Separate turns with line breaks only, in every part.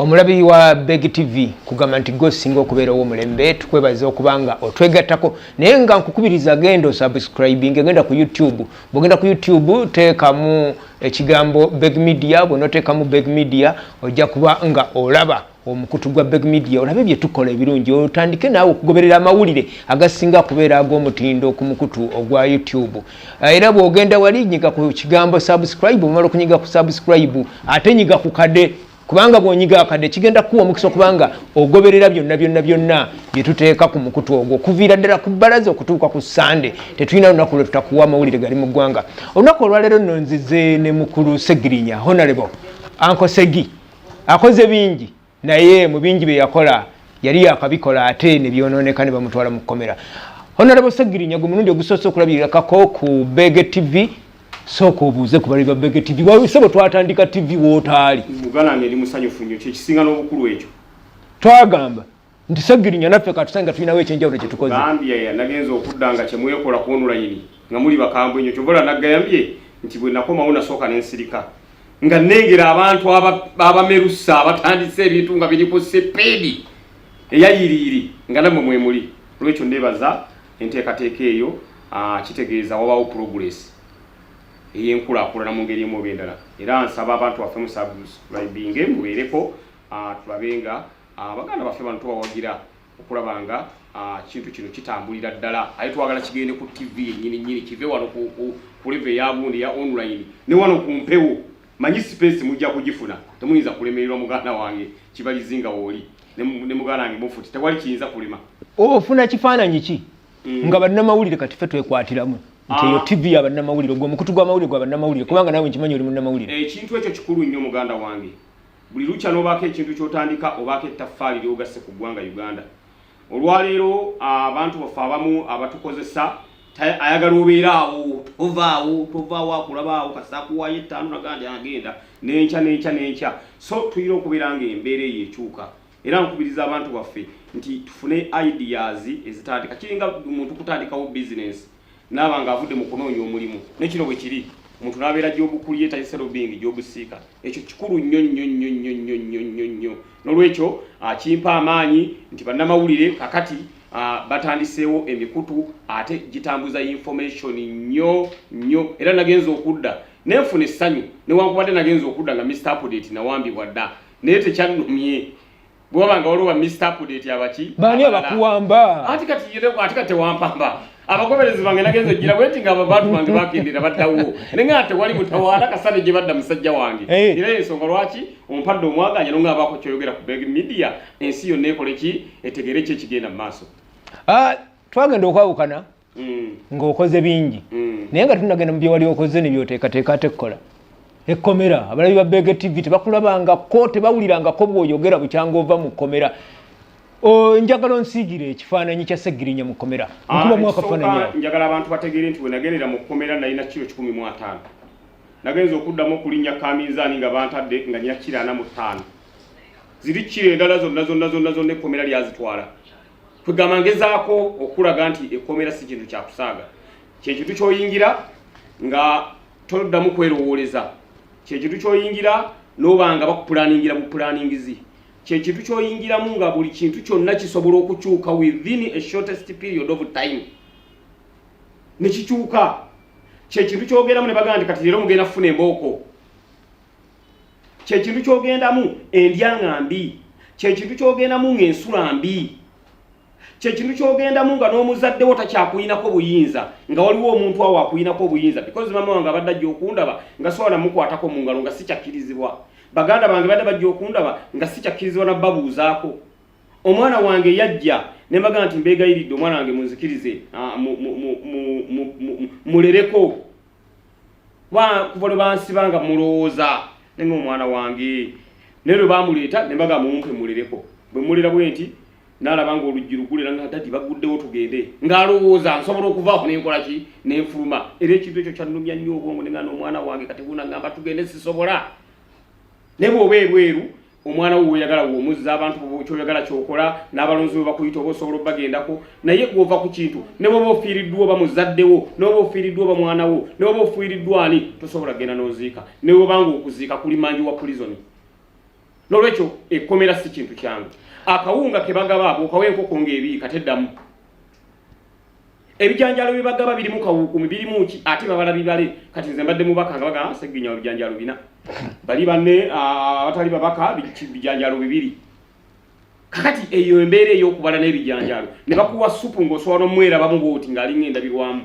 omulabi wa Beg TV kugamba nti go singa okubeera omulembe tukwebaza okubanga otwegattako naye nga nkukubiriza genda subscribing genda ku YouTube bogenda ku YouTube teekamu ekigambo Beg Media bw'onoteekamu Beg Media ojja kuba nga olaba omukutu gwa Beg Media olabe bye tukola ebirungi otandike naawe okugoberera amawulire agasinga kubeera ag'omutindo ku mukutu ogwa YouTube era bw'ogenda wali nyiga ku kigambo subscribe omala okunyiga ku subscribe ate nyiga ku kade kubanga bwonyiga akade kigenda kuwa omukisa kubanga ogoberera byonna bye tuteeka ku mukutu ogwo kuviira ddala ku bbalaza okutuuka ku Sande tetulina lunaku lwe tutakuwa amawulire gali mu ggwanga olunaku olwaleero nno nzize ne mukulu Segirinya Honorable Uncle Segi akoze bingi naye mu bingi bye yakola yali yakabikola ate ne byonooneka ne bamutwala mu kkomera Honorable Segirinya gwe mulundi ogusoose okulabirirako ku Beg TV soko obuuze ku bali ba Beg TV wabisebo twatandika TV wootaali
mugana ngeri musanyufu nnyo kisinga n'obukulu ekyo
twagamba nti Segirinya naffe katusanga tulinawo ekyenjawulo kye tukoze
gambye nagenza okuddanga kye mwekola ku online nga muli bakambwe nnyo kyobola naggambye nti bwe nakomawo nasooka n'ensirika nga nnengera abantu abamerusa abatandise ebintu nga biri ku sepeedi eyayiriiri nga namwe mwemuli olwekyo ndeebaza enteekateeka eyo kitegeeza wabaawo progress ey'enkulaakulana mu ngeri emu oba endala era nsaba abantu baffe mu subscribing mubeereko tulabe nga baganda baffe bano tubawagira okulaba nga kintu kino kitambulira ddala aye twagala kigende ku TV ennyini kive wano ku level eyabundi ya online ne wano ku mpewo manyi space mujja kugifuna temuyinza kulemererwa muganda wange kibalizinga woli ne muganda wange mufuti tewali kiyinza kulema
ofuna kifaananyi ki nga bannamawulire kati ffe twekwatiramu nti eyo TV yabannamawulire gwe mukutu gw'amawulire gw'abannamawulire kubanga nawe nkimanyi oli munnamawulire
ekintu ekyo kikulu nnyo muganda wange buli lukya n'obaako ekintu ky'otandika obaako ettaffaali ly'ogasse ku ggwanga Uganda olwaleero abantu baffe abamu abatukozesa ayagala obeera awo tovaawo akulabaawo kasaakuwaayo ettaano nagandi agenda n'enkya so tuyina okubeera nga embeera eyo ekyuka era nkubiriza abantu baffe nti tufune ideas ezitandika kiringa omuntu kutandikawo business naaba nga avudde mu kunoonya omulimu nekino bwe kiri omuntu n'abeera gy'obukulye tayise lobbying gy'obusiika ekyo kikulu nnyo n'olwekyo kimpa amaanyi nti bannamawulire kakati batandiseewo emikutu ate gitambuza information nnyo era nagenza okudda nenfuna essanyu newankubadde nagenza okudda nga Mr. Update nawambibwa dda naye tekyannumye bw'obanga waliwo Mr. Update abaki
baani abakuwamba
ati kati tewampamba abagoberezi bange nagenza ojjira bweti nga abantu bange bakindira baddawo nenga tewali mutawaana kasane gye badda musajja wange era ensonga lwaki ompadde omwaganya nonga abaako kyoyogera ku Beg Media ensi yonna ekole ki etegere ki ekigenda mu maaso
twagenda okwawukana ng'okoze bingi naye nga tunagenda mu bye wali okoze ne byoteekateeka ate kukola ekkomera abalabi ba Beg TV tebakulabangako tebawulirangako bw'oyogera bukyanga ova mu kkomera njagala onsiigire ekifaananyi kya Segirinya mu kkomera nkuba mwaka faananyi
njagala abantu bategeere nti bwe nagendera mu kkomera nalina kilo 15 nagenza okuddamu okulinnya kaminzaani nga bantadde nga nina kilo 45 ziri kilo endala zonna ekkomera lyazitwala kwegamba ngezaako okulaga nti ekkomera si kintu kyakusaaga kyekintu kyoyingira nga toddamu kwerowooleza kyekintu kyoyingira n'obanga bakupulaningira bupulaningizi kyekintu kyoyingiramu nga buli kintu kyonna kisobola okukyuka within a shortest period of time nekikyuka kyekintu kyogendamu ne bagamba nti kati leero mugenda kufuna embooko kyekintu kyogendamu endya nga mbi kyekintu kyogendamu ng'ensula mbi kyekintu kyogendamu nga n'omuzaddewo takyakuyinako buyinza nga waliwo omuntu awo akuyinako obuyinza because mama wange abadde ajja okundaba nga sobola namukwatako mu ngalo nga sikyakkirizibwa baganda bange badde bajja okundaba nga sikyakkirizibwa nabbabuuzaako omwana wange yajja ne mbagamba nti mbeegayiridde omwana wange munzikirize mulereko kuva lwe bansiba nga mulowooza nenga omwana wange naye lwe bamuleeta ne mbagamba mumpe mulereko bwe mulera bwe nti n'alaba nga oluggi lugulera nga dadi baguddewo tugende ng'alowooza nsobola okuvaako nenkola ki nenfuluma era ekintu ekyo kyannumya nnyo obwongo nenga n'omwana wange kati bunagamba tugende sisobola ne bw'oba ebweru omwana wo oyagala w'omuzza abantu kyoyagala kyokola n'abalonzi bwe bakuyita oba osobola obagendako naye gw'ova ku kintu ne bw'oba ofiiriddwa oba muzaddewo ne bw'oba ofiiriddwa oba mwana wo ne bw'oba ofiiriddwa ani tosobola genda n'oziika ne bw'obanga okuziika kuli manji wa prison nolwekyo ekkomera si kintu kyangu akawunga kebagaba abo kawe enkoko ng'ebiri kateddamu ebijanjalo bibagaba birimu kawukumi birimu ki ate babala bibale kati nze mbadde mubaka nga baga seginya ebijanjalo bina bali banne abatali babaka bijanjalo bibiri kakati eyo embeera ey'okubala n'ebijanjalo ne bakuwa supu ng'osobola n'omwera bamu bwoti ng'alinga endabirwamu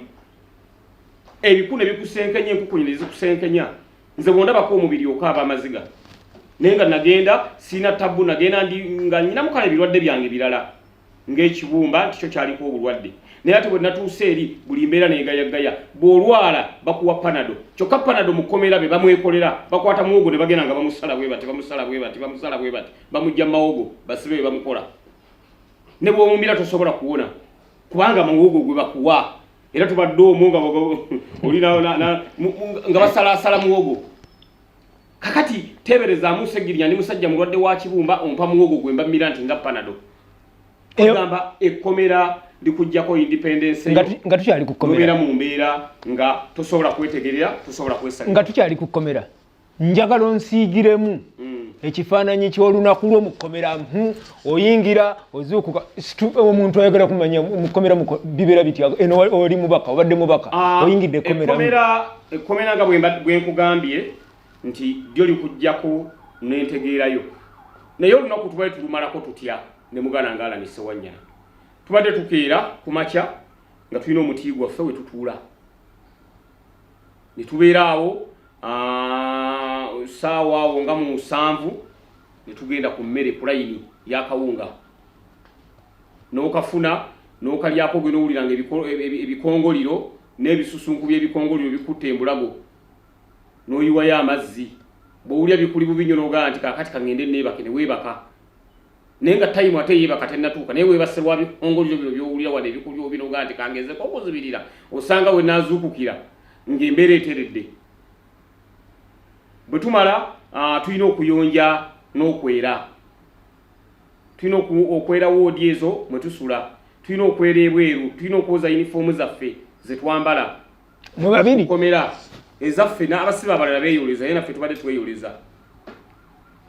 ebikune bikusenkenya enkukunyi ne zikusenkenya nze bwondabako omubiri okaaba amaziga naye nga nagenda siina tabu nagenda nga nnyinamu kale ebirwadde byange birala ng'ekibumba nti kyo kyaliko obulwadde naye ate bwe natuuse eri buli mbeera negayagaya bw'olwala bakuwa panado kyokka panado mukomera be bamwekolera bakwata muwogo ne bagenda nga bamusala bwe bati bamujja mawogo basibe be bamukola ne bw'omumira tosobola kuwona kubanga muwogo gwe bakuwa era tubadde omwo nga olina nga basalaasala muwogo kakati teberezaamu segirinya ne musajja mulwadde wa kibumba ompa muwogo gwe mbamira nti nga panado ogamba ekkomera likujjako independence
nga tukyali kukomera
mu mbeera nga tosobola kwetegerera tosobola kwesanga
nga tukyali kukomera njagala onsiigiremu ekifaananyi ky'olunaku lw'omukomera oyingira ozuukuka omuntu ayagala kumanya mukomera bibeera bitya eno oli mubaka obadde mubaka oyingidde
ekkomera nga bwe nkugambye nti lyo likujjako n'entegeerayo naye olunaku tubale tulumalako tutya ne mugana nga alanise wanyana tubadde tukeera ku makya nga tulina omuti gwaffe we tutuula ne tubeera awo saawa awo nga mu 7 ne tugenda ku mmere pulayini y'akawunga n'okafuna n'okalyako gwe n'owulira nga ebikongoliro n'ebisusunku by'ebikongoliro bikutte embulago n'oyiwayo amazzi bw'owulya bikuli bubinyo n'ogaa nti kaakati kangende neebake ne weebaka naye nga tayimu ate yeebaka tennatuuka naye weebase lwa bikongoliro bino by'owulira wadde ebikulyo bino ogaa nti kangezeko okuzibirira osanga we naazuukukira ng'embeera eteredde bwe tumala tulina okuyonja n'okwera tulina okwera woodi ezo mwe tusula tulina okwera ebweru tulina okwoza yunifoomu zaffe ze twambala kukomera ezaffe n'abasibe abalala beeyoleza naye naffe tubadde tweyoleza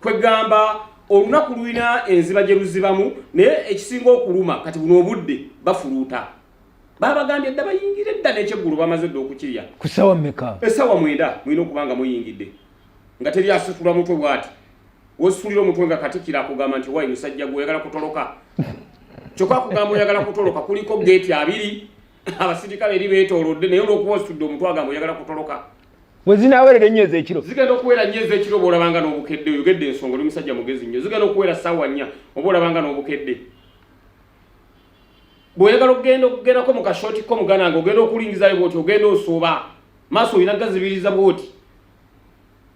kwegamba olunaku lulina enziba gye luzibamu naye ekisinga okuluma kati buno obudde bafuluuta babagambye dda bayingire dda n'ekyeggulu bamaze dda okukirya
ku ssaawa mmeka
essaawa 9 mulina okuba nga muyingidde nga teri asitula mutwe bw'ati wositulira omutwe nga Katikkiro akugamba nti wayi musajja gwe oyagala kutoloka kyokka akugamba oyagala kutoloka kuliko geeti 2 abasirikale eri beetoolodde naye olw'okuba ositudde omutwe agamba oyagala kutoloka
bwe zinaawerera ennyo ez'ekiro
zigenda okuwera nnyo ez'ekiro oba olabanga n'obukedde oyogedde ensonga oli musajja mugezi nnyo zigenda okuwera ssaawa 4 oba olabanga n'obukedde bw'oyagala okugendako mu kashooti ko mugana nga ogenda okulingizayo bw'oti ogenda osooba maaso olina gazibiriza bw'oti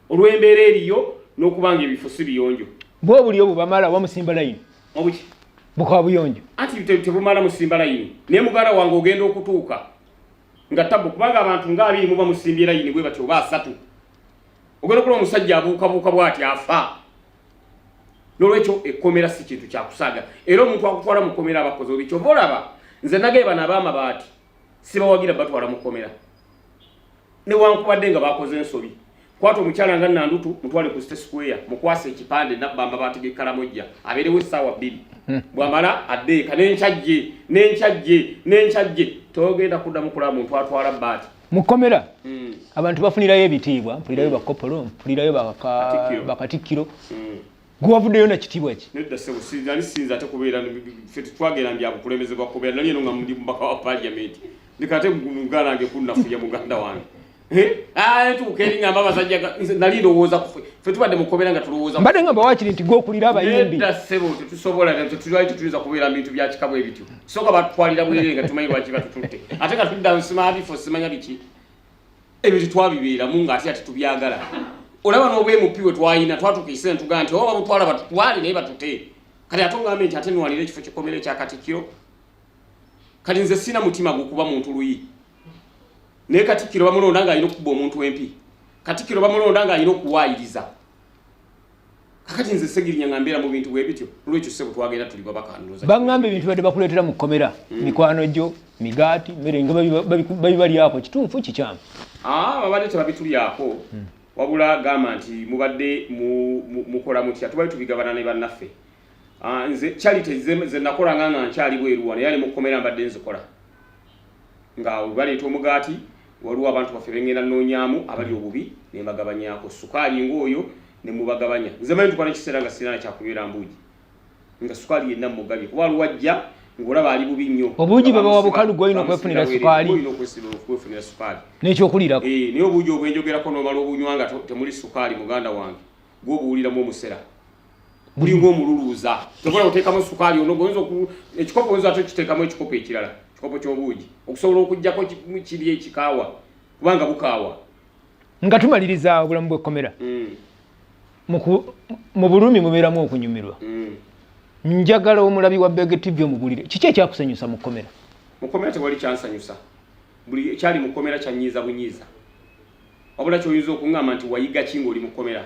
olw'embeera eriyo n'okubanga ebifo si biyonjo
bwe buli obu bamala wamusimba layini
obuki
bukaba buyonjo
anti tebumala musimba layini naye muganda wange ogenda okutuuka nga tabu kubanga abantu nga 2 muba musimbye layini bwe bati oba 3 ogenda okulaba omusajja abuukabuuka bw'ati afa n'olwekyo ekkomera si kintu kyakusaaga era omuntu akutwala mu kkomera abakozi obikyo oba olaba nze nageba n'abaamabaati sibawagira batwala mu kkomera newankubadde nga bakoze ensobi kwata omukyala nga Nandutu mutwale ku State Square mukwasa ekipande nabbamba baati g'Ekalamojja abeerewo essaawa 2 bwamala addeeka n'enkyajje togenda kuddamu kulaba muntu atwala bbaati
mukomera abantu bafunirayo ebitiibwa mpulirayo bakopolo mpulirayo bakatikkiro gwavuddeyo na kitiibwa ki
nedda sebo sinza ate kubeera ffe twagera mbi abukulembeze bwa kubeera nali eno nga ndi mubaka wa paliamenti ndikate muganda wange kunnafuya muganda wange tuuka eri ngamba abasajja nali ndowooza ffe tubadde mukobera nga tulowooza
mbadde ngamba waakiri nti gwokulira abayimbi
nedda sebo tetusobola tetulwali tetuyinza kubeera bintu bya kikabu ebityo sooka batutwalira bwerere nga tumanyi lwaki batututte ate nga tudda nsima bifo simanya biki ebyo tetwabibeeramu ng'ate ate tubyagala olaba n'obwemupi we twayina twatukiise ne tugamba nti oba babutwala batutwale naye batute kati ate ongambe nti ate nwalira ekifo ky'ekkomera ekya Katikkiro kati nze sina mutima gukuba muntu luyi naye Katikkiro bamulonda ng'alina okukuba omuntu w'empi Katikkiro bamulonda ng'alina okuwaayiriza kakati nze segirinya nga mbeera mu bintu bwe bityo olwekyo ssebo twagenda tuli babakanduza
baŋŋamba ebintu badde bakuleetera mu kkomera mikwano gyo migaati mmere nga babibalyako kituufu kikyamu
babadde tebabitulyako wabula gamba nti mubadde mukola mutya tubaye tubigabana ne bannaffe nze charity ze nakola nga nkyali bweru wane yali mukomera mbadde nzikola nga baleeta omugaati waliwo abantu baffe bengenda noonyamu abali obubi ne mbagabanyako sukaali ng'oyo ne mubagabanya nze manyi tukola ekiseera nga sirina kyakunywera mbuugi nga sukaali yenna mugabye kuba luwajja ng'olaba ali bubi nnyo
obuugi bwe bawa bukalu gw'olina okwefunira sukaali n'ekyokulirako
naye obuugi obwenjogerako n'omala obunywa nga temuli sukaali muganda wange gw'obuwuliramu omusera buli ng'omululuuza tokola oteekamu sukaali ono goyinza ekikopo oyinza ate okiteekamu ekikopo ekirala ekikopo ky'obuugi okusobola okuggyako kiri ekikaawa kubanga bukaawa
nga tumaliriza obulamu bw'ekkomera mu bulumi mubeeramu okunyumirwa njagala omulabi wa Beg TV omubulire kiki ekyakusanyusa mu kkomera
mu kkomera tewali kyansanyusa buli ekyali mu kkomera kyanyiiza bunyiiza wabula kyoyinza okuŋŋamba nti wayiga ki ng'oli mu kkomera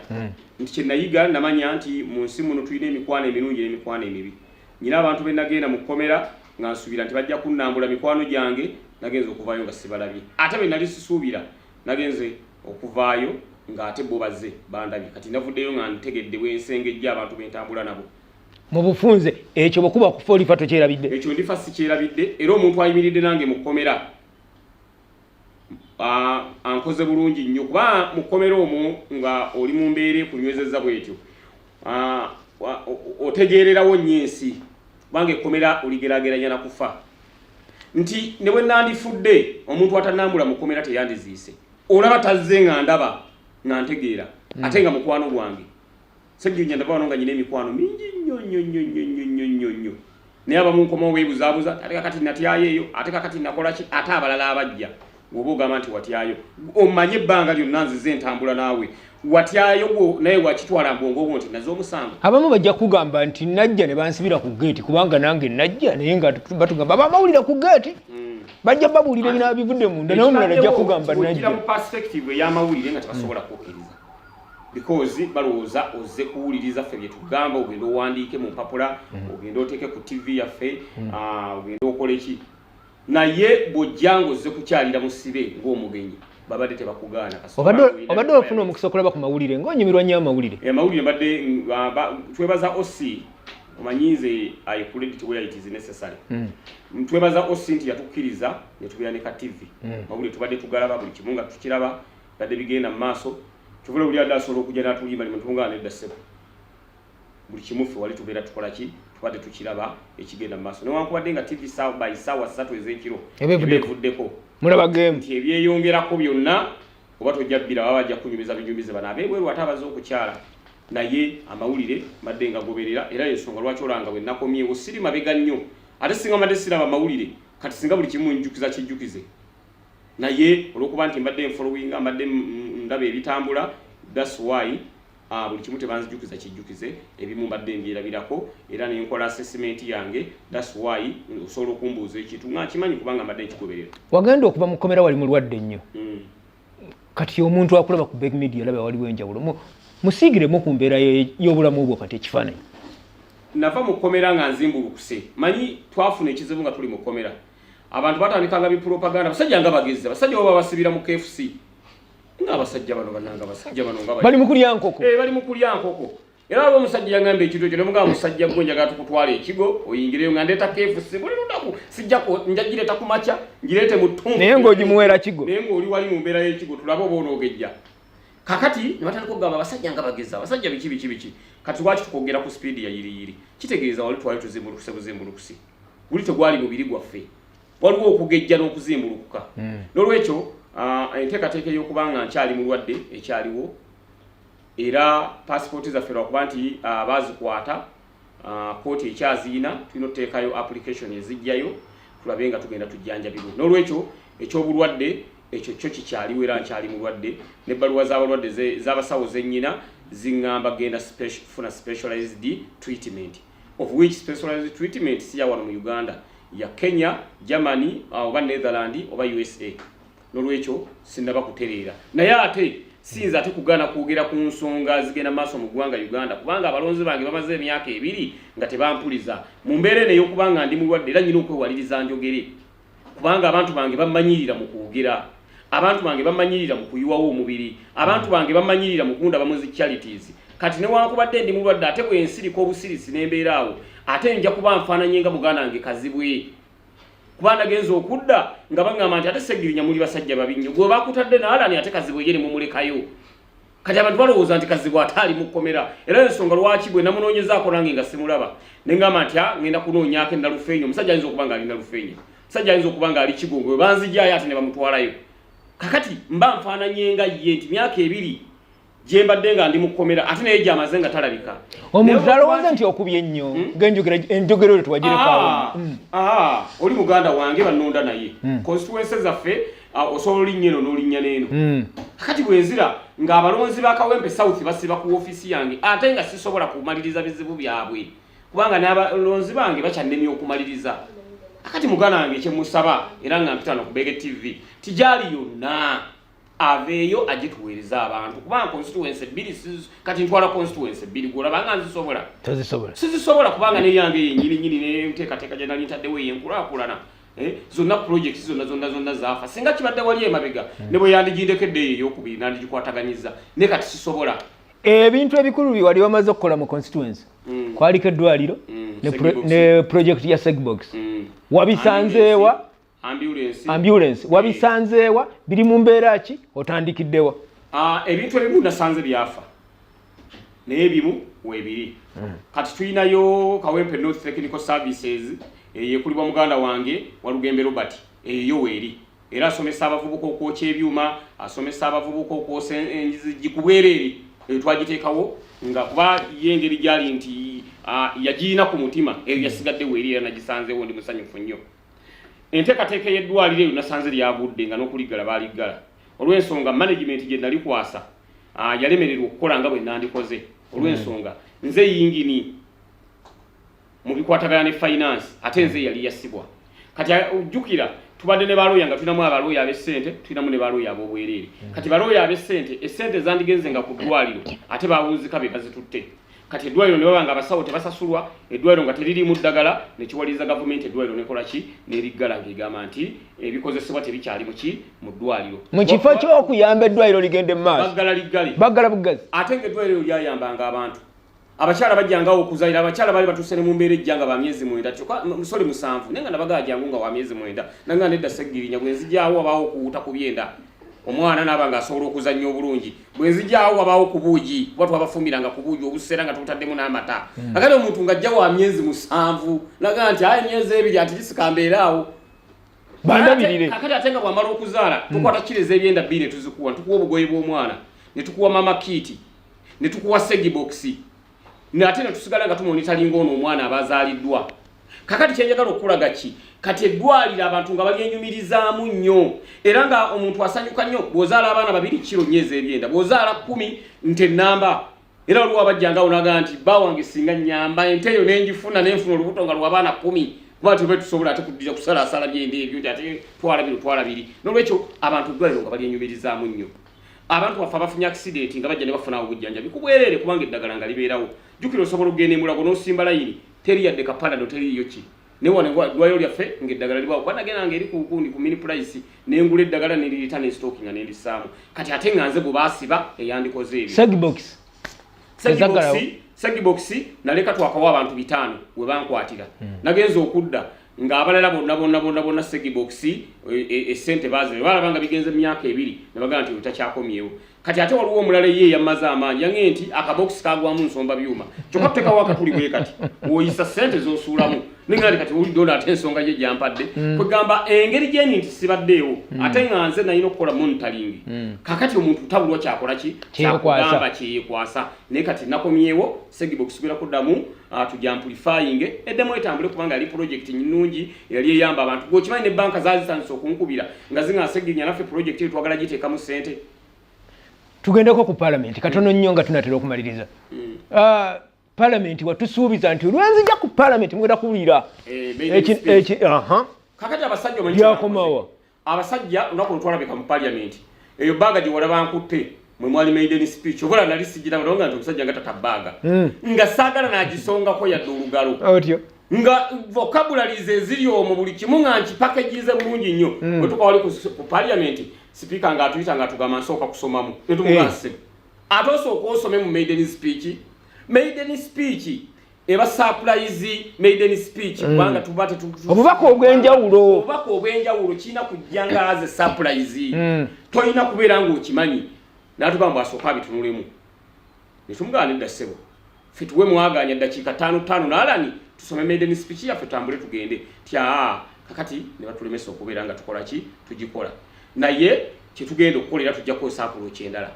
nti kye nayiga namanya nti mu nsi muno tulina emikwano emirungi n'emikwano emibi nyina abantu be nagenda mu kkomera nga nsuubira nti bajja kunnambula mikwano gyange nagenze okuvaayo nga sibalabye ate be nali sisuubira nagenze okuvaayo ng'ate bo bazze bandabye kati navuddeyo nga ntegedde bwensengejja abantu bentambula nabo
mu bufunze ekyo bwekuba kufa olifa tokyerabidde
ekyo ndifa sikyerabidde era omuntu ayimiridde nange mu kkomera ankoze bulungi nnyo kuba mu kkomera omwo nga oli mu mbeera ekunywezezza bwetyo otegeererawo nnyo ensi kubanga ekkomera oligerageranya na kufa nti ne bwe nandifudde omuntu atannambula mu kkomera teyandiziise olaba tazze nga ndaba nga ntegeera ate nga mukwano gwange sejjunya ndaba wano nga nyina emikwano mingi nnyo naye abamu nkomawo beebuzaabuza ate kakati natyayo eyo ate kakati nakola ki ate abalala abajja bw'oba ogamba nti watyayo omanye ebbanga lyonna nzize ntambula naawe watyayo gwo naye wakitwala mbwongo nti naze omusango
abamu bajja kugamba nti najja ne bansibira ku geeti kubanga nange najja naye nga batugamba bamawulira ku geeti bajja babuulira ebinaba bivudde munda naye omulala ajja kugamba najja
mu perspective ey'amawulire nga tebasobola kwokkiriza because balowooza ozze kuwuliriza ffe bye tugamba ogenda owandiike mu mpapula ogenda oteeke ku TV yaffe ogenda okola eki naye bw'ojja ng'ozze kukyalira mu sibe ng'omugenyi babadde tebakugaana
obadde ofuna omukisa okulaba ku mawulire ng'onyumirwa nnyo amawulire
amawulire mbadde twebaza osi omanyize I credit where it is necessary twebaza osi nti yatukkiriza ne tubeera ne ka TV mawulire tubadde tugalaba buli kimu nga tukiraba badde bigenda mu maaso tuvule buli adde asobola okujja n'atulimba ne mutungaana edda ssebo buli kimu ffe wali tubeera tukola ki tubadde tukiraba ekigenda mu maaso newankubadde nga TV saawa by saawa 3 ez'ekiro ebivuddeko
mulaba game
nti ebyeyongerako byonna oba tojja bbira baba bajja kunyumiza binyumize bano ab'ebweru ate abaze okukyala naye amawulire mbadde nga goberera era y'ensonga lwaki olanga bwe nakomyewo siri mabega nnyo ate singa mbadde siraba amawulire kati singa buli kimu njjukiza kijjukize naye olw'okuba nti mbadde nfolowinga mbadde ndaba ebitambula that's why buli kimu tebanzijukiza kijjukize ebimu mbadde mbyerabirako era nenkola assessment yange that's why osobola okumbuuza ekintu nga kimanyi kubanga mbadde nkigoberera
wagenda okuva mu kkomera wali mulwadde nnyo kati omuntu akulaba ku Beg Media alaba waliwo enjawulo musiigiremu ku mbeera y'obulamu bwo kati ekifaananyi
nava mu kkomera nga nzimbulukuse manyi twafuna ekizibu nga tuli mu kkomera abantu batandikanga bipropaganda basajja nga bagezi basajja baba basibira mu KFC nga abasajja bano bananga basajja bano nga
bali mu kulya nkoko
bali mu kulya nkoko era abo omusajja yangamba ekintu ekyo nemugamba musajja gwe njagala tukutwala ekigo oyingireyo nga ndeeta KFC buli lunaku sijjako njagireeta ku makya ngireete mu ttuntu
naye ng'ogimuweera kigo
naye ng'oli wali mu mbeera y'ekigo tulabe oba onoogejja kakati ne batandika okugamba abasajja nga bageza abasajja biki kati lwaki tukwogera ku sipiidi ya yiriyiri kitegeeza wali twali tuzimbulukuse buzimbulukusi guli tegwali mubiri gwaffe waliwo okugejja n'okuzimbulukuka n'olwekyo enteekateeka ey'okubanga nkyali mulwadde ekyaliwo era paasipooti zaffe lwakuba nti baazikwata kooti ekyaziina tulina okuteekayo application ezijjayo tulabe nga tugenda tujjanjabirwe n'olwekyo ekyobulwadde ekyo kyo kikyaliwo era nkyali mulwadde n'ebbaluwa z'abalwadde z'abasawo zennyina ziŋŋamba genda funa specialized treatment of which specialized treatment si ya wano mu Uganda ya Kenya, Germany, oba Netherland oba USA n'olwekyo sinnaba kutereera naye ate sinza ate kugaana kwogera ku nsonga zigenda maaso mu ggwanga Uganda kubanga abalonzi bange bamaze emyaka 2 nga tebampuliza mu mbeera eno ey'okubanga ndi mulwadde era nyina okwewaliriza njogere kubanga abantu bange bamanyirira mu kwogera abantu bange bamanyirira mu kuyiwawo omubiri abantu bange bamanyirira mu kunda bamuzi charities kati ne wankubadde ndi mulwadde ate bwe nsiriko obusirisi n'embeeraawo ate nja kuba nfaananye nga muganda wange kazibwe kubanga genza okudda nga bagamba nti ate Segirinya muli basajja babinyo gwe bakutadde n'alani ate kazibwe yeri mumulekayo kati abantu balowooza nti kazibwe ataali mu kkomera era ensonga lwaki bwe namunoonyezaako nange nga simulaba ne ngamba nti ngenda kunoonyaako endalufeenyo omusajja ayinza okuba nga ali ndalufeenyo omusajja ayinza okuba nga ali kigongo banzijjayo ate ne bamutwalayo kakati mba nfaananye nga ye nti myaka 2 gye mbadde nga ndi mu kkomera ate naye gyamaze nga talabika
omuntu alowooza nti okubye ennyo enjogero eyo tuwagirekawo
oli muganda wange bannonda naye constituency zaffe osobola olinnya eno n'olinnya n'eno kakati bwenzira ng'abalonzi ba Kawempe South basiba ku ofiisi yange ate nga sisobola kumaliriza bizibu byabwe kubanga n'abalonzi bange bakyannemye okumaliriza kakati muganda wange kyemusaba era nga mpita no ku Bege TV tijali yonna aveeyo agituweereza abantu kubanga constituency 2 kati ntwala constituency 2 gwolabanga nzisobola sizisobola kubanga neyange yenyini nenteekateeka gye nali ntaddewo yenkulaakulana zonna projects zonna zaafa singa kibadde wali emabega ne bwe yandigindekedde eyokubiri nandigikwataganyiza ne kati sisobola
ebintu ebikulu wali wamaze okukola mu constituency kwaliko eddwaliro ne project ya Segbox wabisanzeewa ambulance wabisanzeewa biri mu mbeera ki otandikiddewa
ebintu ebimu nasanze byafa naye ebimu weebiri kati tulinayo Kawempe North Technical Services yekulibwa muganda wange Walugembe Robert eyo weeri era asomesa abavubuka okwokya ebyuma asomesa abavubuka okwosa enjizi kubwereere twagiteekawo nga kuba yengeri gyali nti yagiina ku mutima eyo yasigadde weeri era nagisanzeewo ndi musanyufu nnyo enteekateeka y'eddwaliro eyo nasanze lyagudde nga n'okuliggala baaliggala olw'ensonga management gye nali kwasa yalemererwa okukola nga bwe nandikoze olw'ensonga nze yingini mu bikwatagana ne finance ate nze yali yasibwa kati ojjukira tubadde ne balooya nga tulinamu abalooya ab'essente tulinamu ne balooya ab'obwereere kati balooya ab'essente essente zandigenze nga ku ddwaliro ate bawunzika be bazitutte kati eddwaliro ne baba nga abasawo tebasasulwa eddwaliro nga teririmu ddagala nekiwaliza gavumenti eddwaliro nekola ki n'eriggala ng'egamba nti ebikozesebwa tebikyali mu ddwaliro
mu kifo ky'okuyamba eddwaliro ligende mu maaso baggala buggazi
ate ng'eddwaliro lyayambanga abantu abakyala bajjangawo okuzayira abakyala bali batuuse ne mu mbeera ejjanga ba myezi 9 kyokka musole 7 naye nga nabagaa jangu nga wa myezi 9 nanga nedda Segirinya bwe nzijaawo wabaawo okuwuta ku byenda omwana n'aba nga asobola okuzannya obulungi bwe nzijaawo wabaawo ku buugi kuba twabafumbiranga ku buugi obuseera nga tutaddemu n'amata akati omuntu ng'ajja wa myezi 7 nagaa nti emyezi 2 ati gisikambeeraawo kakati ate nga bwamala okuzaala tukwata kireza ebyenda 2 ne tuzikuwa ne tukuwa obugoye bw'omwana ne tukuwa mama kiti ne tukuwa Segbox ate ne tusigala nga tumonitalinga ono omwana abazaaliddwa kakati kyenjagala okulaga ki kati eddwaliro abantu nga balyenyumirizaamu nnyo era nga omuntu asanyuka nnyo bw'ozaala abaana 2 kiro nyezi ebyenda bw'ozaala 10 nte nnamba era waliwo abajjangawo nagaa nti bba wange singa nnyamba ente eyo nenfuna olubuto nga lw'abaana 10 kuba tube tusobola ate kuddira kusalaasala byenda ebyo nti ate twala 2 n'olwekyo abantu eddwaliro nga balyenyumirizaamu nnyo abantu baffe abafunye accident nga bajja ne bafunawo obujjanjabi kubwereere kubanga eddagala nga libeerawo jjukira osobola okugenda emulago n'osimba layini teri yadde kapanado teriyo ki naye wane eddwaliro lyaffe ng'eddagala libaawo kuba nagenda nga eri kukundi ku mini price nengula eddagala neririta nestooki nga nendisaamu kati ate nga nze bwe baasiba eyandikoze ebyo Segbox naleka twakawa abantu 5 we bankwatira nagenza okudda ng'abalala bonna Segbox essente baazire balabanga bigenze emyaka 2 ne bagamba nti otakyakomyewo kati ate waliwo omulala ye yamaze amaanyi yange nti akabox kagwamu nsomba byuma kyokka tutekawo akatuli bwe kati woyisa ssente z'osuulamu nengati kati oliddola ate ensonga ye gyampadde kwegamba engeri gyeni nti sibaddeewo ate nga nze nalina okukola monitoring kakati omuntu tabulwa kyakola ki kyakugamba kyeyekwasa naye kati nakomyewo Segbox gwera kuddamu tujamplifying eddemu etambule kubanga yali project nnungi yali eyamba abantu gwokimanyi ne banka zaazisanyusa okunkubira nga zinga Segirinya naffe project eyo twagala giteekamu ssente
tugendeko ku parliament katono nnyo nga tunatera okumaliriza parliament watusuubiza nti olwenzija ku parliament mugenda kuwulira
kakati abasajja
byakomawa
abasajja olunaku lutwalabika mu parliament eyo baaga gye walaba nkutte mwe mwali maiden speech obola nali sigira nga nti omusajja nga tata baaga nga saagala n'agisongako yadde olugalo
otyo
nga vocabularies eziri omwo buli kimu nga nkipakejize bulungi nnyo bwe tukawali ku parliament speaker nga atuyita nga tugamba nsooka kusomamu ne tumugase ate osooka osome mu maiden speech eba surprise maiden speech kubanga tubate
obubaka
obwenjawulo kina kujjanga as a surprise toyina kubeera nga okimanyi natugamba asooka bitunulemu netumugana edda ssebo ffe tuwe mwaganya eddakiika 5 n'alani tusome maiden speech yaffe tambule tugende kakati ne batulemesa okubeera nga tukola ki tugikola naye kyetugenda okukolera tujja kukozesa approach endala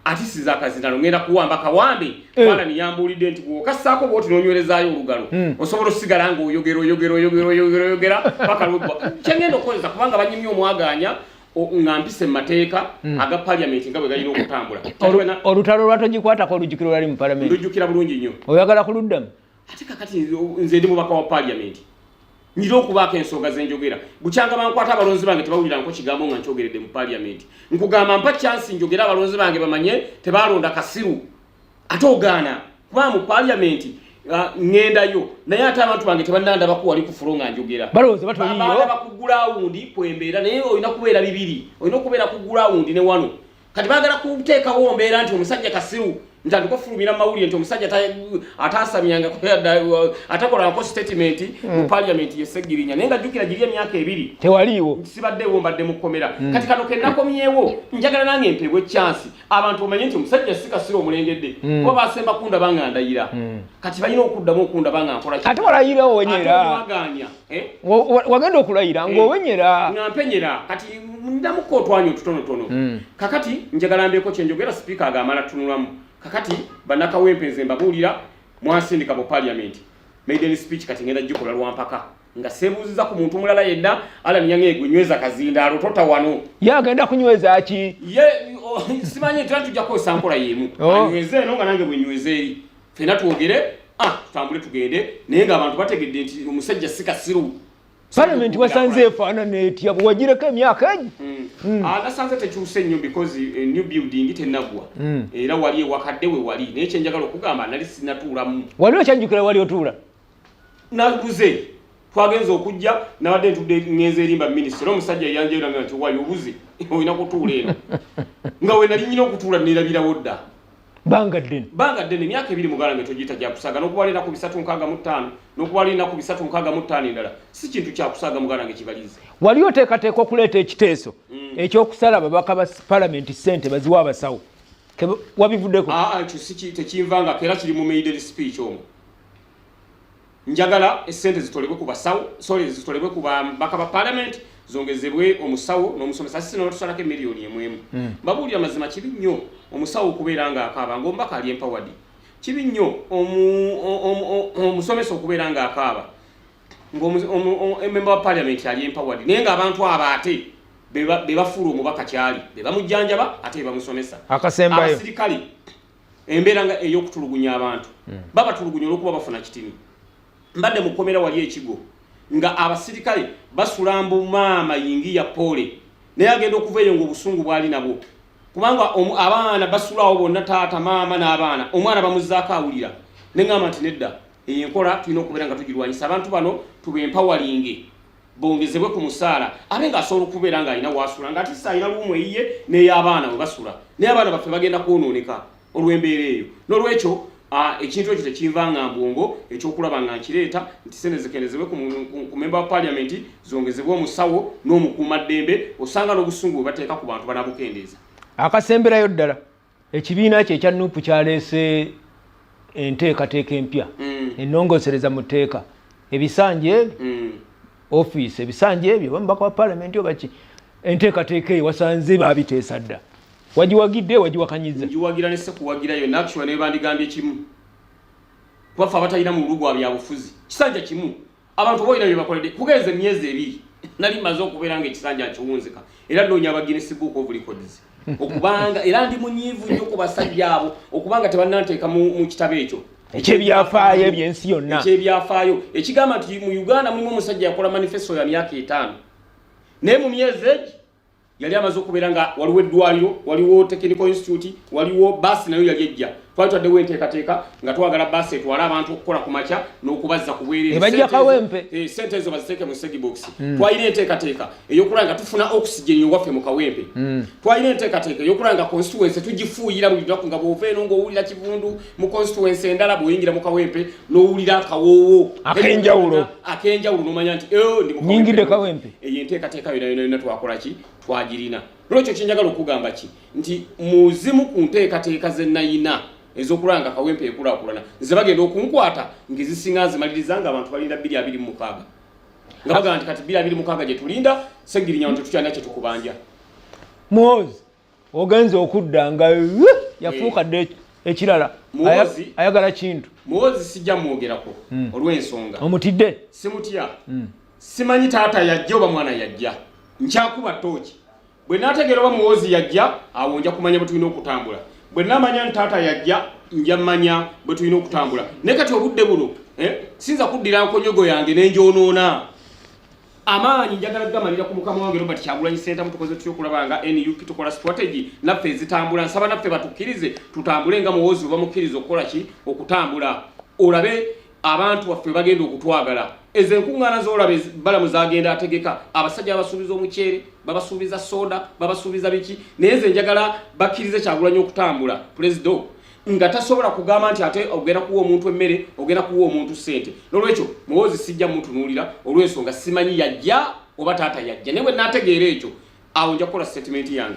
ati sizakazindalo ngenda kuwamba kawambi wala niyambulidde nti gwokasaako bwoti nonywerezaayo olugalo osobola osigala nga oyogera paka kyengenda okukozesa kubanga banyimye omwaganya nga mpise mateeka aga parliament nga bwe galina okutambula
olutalo lwatogikwatako olujjukiro lwali mu parliament
lujjukira bulungi nnyo
oyagala kuluddamu
ate kakati nze ndi mubaka wa parliament nyiro okubaako ensonga zenjogera bukyanga bankwata abalonzi bange tebawulira nko kigambo nga nkyogeredde mu parliament nkugamba mpa chance njogera abalonzi bange bamanye tebalonda kasiru ate ogaana kuba mu parliament ngendayo naye ate abantu bange tebananda bakuwali kufuro nga njogera
balowooza batoliyo
bakugula wundi kwembeera naye olina kubeera bibiri olina okubeera kugula wundi ne wano kati bagala kuteekawo mbeera nti omusajja kasiru ntandika ofulumira mu mawulire nti omusajja ataasamyanga atakolako statement mu parliament yeseggirinya naye nga jjukira giri emyaka 2
tewaliiwo
sibaddewo mbadde mu kkomera kati kano kennakomyewo njagala nange mpeebwe chance abantu bamanye nti omusajja si Kasiro omulengedde kuba basemba kunda banga ndayira kati balina okuddamu okunda banga nkola
ate walayira owenyera wagenda okulayira ng'owenyera
nga mpenyera kati ndamuko otwanyo tutonotono kakati njagala mbeeko kyenjogera speaker agamala tunulamu kakati banakawempenze mbabuulira mwasindika mu parliament maiden speech kati ngenda jjukola lwampaka nga sebuuziza ku muntu mulala yenna alaninyanga egwenyweza kazindaalo tota wano
yagenda kunyweza ki
simanye tujja kukozesa nkola yemu anyweze eno nga nange bwenyweze eri fena twogere tutambule tugende naye nga abantu bategedde nti omusajja si Kasiru
parliament wasanze efaanana etya bwe wagireko emyaka egi
nasanze tekyuse nnyo because new building tenagwa era wali ewakadde we wali naye kyenjagala okugamba nali sinatuulamu
wali okyanjukira wali otuula
naguze twagenza okujja nabadde ntudde ngenza erimba minisitule omusajja eyanjayiranga nti wayo obuze olina kutuula eno nga we nali nyina okutuula nerabirawo dda
banga ddene
emyaka 2 mugalange togiyita gyakusaaga n'okubalina ku 365 n'okubalina ku 365 endala si kintu kyakusaaga mugalange kibalize
wali oteekateeka okuleeta ekiteeso ekyokusala ababaka ba parliament ssente baziwa abasawo wabivuddeko
ekyo si tekinvanga era kiri mu maiden speech omwo njagala essente zitolebwe ku basawo zitolebwe ku babaka ba parliament zongezebwe omusawo n'omusomesa sisi n'otusalako emiliyoni emwemu mbabuulira mazima kibi nnyo omusawo okubeera nga akaaba ng'omubaka ali empowered kibi nnyo omusomesa okubeera nga akaaba ng'omemba wa parliament ali empowered naye ng'abantu abo ate be bafuula omubaka kyali be bamujjanjaba ate be bamusomesa abasirikale embeera nga ey'okutulugunya abantu babatulugunya olw'okuba bafuna kitini mbadde mu kkomera wali ekigo nga abasirikale basula maama yingi ya pole naye agenda okuva eyo ng'obusungu bwali nabwo kubanga abaana basulawo bonna taata maama n'abaana omwana bamuzzaako awulira neŋŋamba nti nedda enkola tulina okubeera nga tugirwanyisa abantu bano tubempawalinge bongezebwe ku musaala ate ng'asobola okubeera ng'alina wasula ng'ate si alina luumu eyiye n'ey'abaana bwe basula naye abaana baffe bagenda kwonooneka olw'embeera eyo n'olwekyo ekintu ekyo tekinvanga mbwongo ekyokulaba nga nkireeta nti sente zikendezebwe ku memba wa parliament zongezebwe omusawo n'omukuumaddembe osanga n'obusungu bwe bateeka ku bantu banabukendeeza
akasemberayo ddala ekibiina kye ekya nuupu kyaleese enteekateeka empya ennongosereza mu tteeka ebisanje ofiisi ebisanje ebyo bamubaka wa parliament obaki enteekateeka eyo wasanze baabiteesa dda wagiwagidde wagiwakanyiza
ngiwagira ne sekuwagira yonna actually ne bandigambye kimu kubafa abatalina mu lulugwa byabufuzi kisanja kimu abantu boyina bye bakoledde kugenza emyezi 2 nali maze okubeera nga ekisanja nkiwunzika era nnoonya aba Guinness Book of Records okubanga era ndi munyiivu nnyo ku basajja abo okubanga tebannanteeka mu kitabo ekyo
ekyebyafaayo ebyensi yonna
ekyebyafaayo ekigamba nti mu Uganda mulimu omusajja yakola manifesto ya myaka 5 naye mu myezi egi yali amaze okubeera nga waliwo eddwaliro waliwo technical institute waliwo basi nayo yali ejja twatwaddewo enteekateeka nga twagala basi etwala abantu okukola ku makya n'okubazza ku bwereere
ebajja kawempe
sente ezo baziteeke mu segibox twalina enteekateeka ey'okulaba nga tufuna oxygen ewaffe mu kawempe twalina enteekateeka ey'okulaba nga constituency tugifuuyira buli lunaku nga bw'ova eno ng'owulira Kivundu mu constituency endala bw'oyingira mu kawempe n'owulira akawoowo ak'enjawulo n'omanya nti ndi
nyingidde kawempe
eyo enteekateeka yonna twakola ki twagirina lwekyo kyenjagala okugamba ki nti muzimu ku nteekateeka ze nayina ezokulanga kawempe ekulaakulana nze bagenda okunkwata ngezisinga zimaliriza nga abantu balinda 226 nga bagamba nti kati 226 gye tulinda Ssegirinya nti tukyalina kye tukubanja
Muhoozi ogenze okudda nga yafuuka ekirala ayagala kintu
Muhoozi sijja mwogerako olw'ensonga
omutidde
simutya simanyi taata yajja oba mwana yajja nkyakuba tooki bwe naategeera oba Muhoozi yajja awo nja kumanya bwe tulina okutambula bwe namanya ntaata yajja nja mmanya bwe tulina okutambula naye kati obudde buno sinza kuddira nkonyogo yange nenjonoona amaanyi njagala gamalira ku mukama wange Robert Kyagulanyi Ssentamu tukoze tutyo okulaba nga NUP tukola strategy naffe ezitambula nsaba naffe batukkirize tutambule nga Muhoozi oba mukkiriza okukola ki okutambula olabe abantu baffe bagenda okutwagala ezo enkuŋŋaana z'olabe balamu zagenda ategeka abasajja babasuubiza omuceere babasuubiza soda babasuubiza biki naye nze njagala bakkirize Kyagulanyi okutambula pulezidenti nga tasobola kugamba nti ate ogenda kuwa omuntu emmere ogenda kuwa omuntu ssente n'olwekyo Muhoozi sijja mutunuulira olw'ensonga simanyi yajja oba taata yajja naye bwe naategeera ekyo awo nja kukola statement yange